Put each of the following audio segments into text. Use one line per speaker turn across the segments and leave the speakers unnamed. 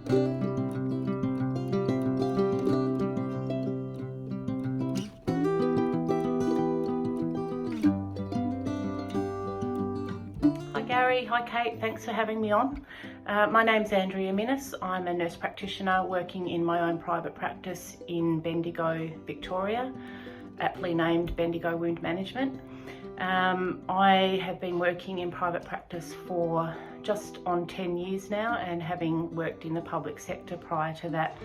Hi Gary, hi Kate, thanks for having me on. My name's Andrea Minnis. I'm a nurse practitioner working in my own private practice in Bendigo, Victoria, aptly named Bendigo Wound Management. I have been working in private practice for just on 10 years now, and having worked in the public sector prior to that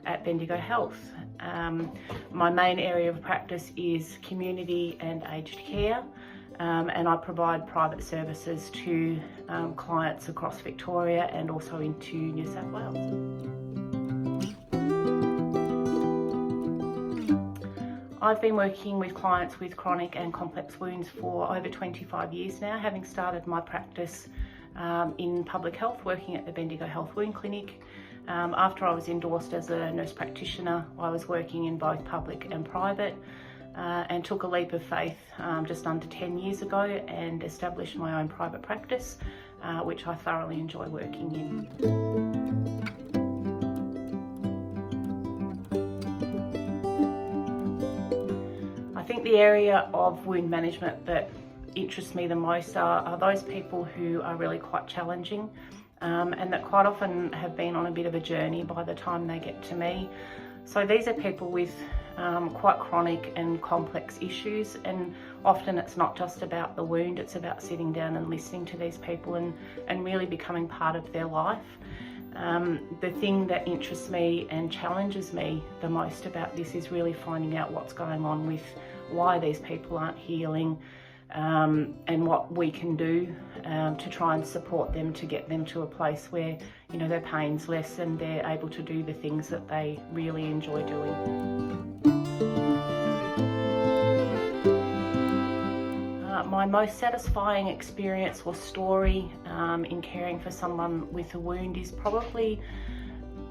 at Bendigo Health. My main area of practice is community and aged care. And I provide private services to clients across Victoria and also into New South Wales. I've been working with clients with chronic and complex wounds for over 25 years now, having started my practice in public health, working at the Bendigo Health Wound Clinic. After I was endorsed as a nurse practitioner, I was working in both public and private. And took a leap of faith just under 10 years ago and established my own private practice, which I thoroughly enjoy working in. I think the area of wound management that interests me the most are those people who are really quite challenging and that quite often have been on a bit of a journey by the time they get to me. So these are people with quite chronic and complex issues, and often it's not just about the wound, it's about sitting down and listening to these people and really becoming part of their life. The thing that interests me and challenges me the most about this is really finding out what's going on with why these people aren't healing, and what we can do to try and support them to get them to a place where, you know, their pain's less and they're able to do the things that they really enjoy doing. My most satisfying experience or story in caring for someone with a wound is probably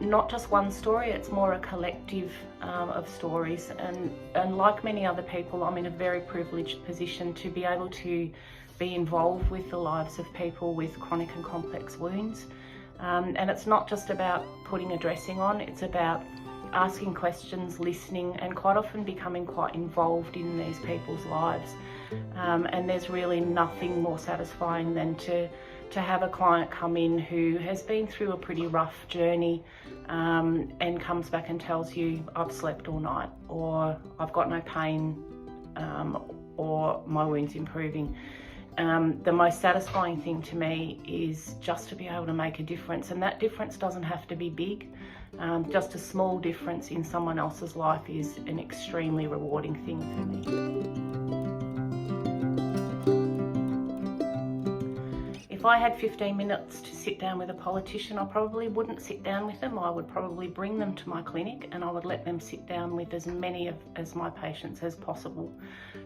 not just one story, it's more a collective of stories. And like many other people, I'm in a very privileged position to be able to be involved with the lives of people with chronic and complex wounds. And it's not just about putting a dressing on, it's about asking questions, listening, and quite often becoming quite involved in these people's lives. And there's really nothing more satisfying than to have a client come in who has been through a pretty rough journey and comes back and tells you, I've slept all night, or I've got no pain, or my wound's improving. The most satisfying thing to me is just to be able to make a difference, and that difference doesn't have to be big. Just a small difference in someone else's life is an extremely rewarding thing for me. If I had 15 minutes to sit down with a politician, I probably wouldn't sit down with them. I would probably bring them to my clinic and I would let them sit down with as many as my patients as possible,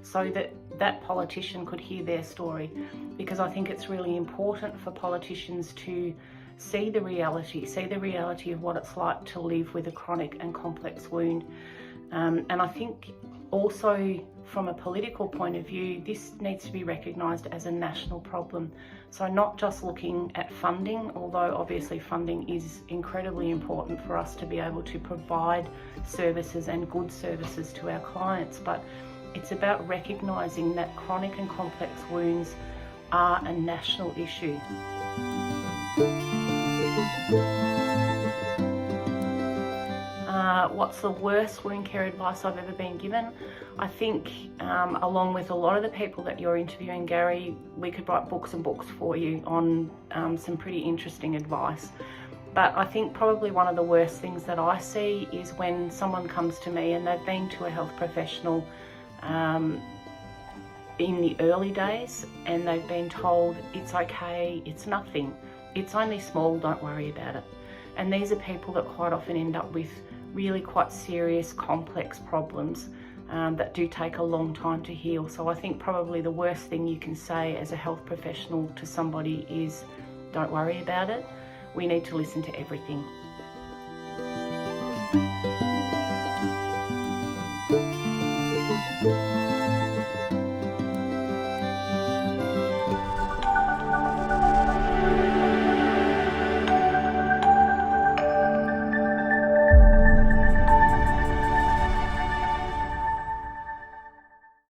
so that that politician could hear their story, because I think it's really important for politicians to see the reality of what it's like to live with a chronic and complex wound. And I think also from a political point of view, this needs to be recognised as a national problem. So not just looking at funding, although obviously funding is incredibly important for us to be able to provide services and good services to our clients, but it's about recognising that chronic and complex wounds are a national issue. What's the worst wound care advice I've ever been given? I think along with a lot of the people that you're interviewing, Gary, we could write books and books for you on some pretty interesting advice. But I think probably one of the worst things that I see is when someone comes to me and they've been to a health professional in the early days and they've been told it's okay, it's nothing, it's only small, don't worry about it. And these are people that quite often end up with really quite serious, complex problems that do take a long time to heal. So I think probably the worst thing you can say as a health professional to somebody is, don't worry about it. We need to listen to everything.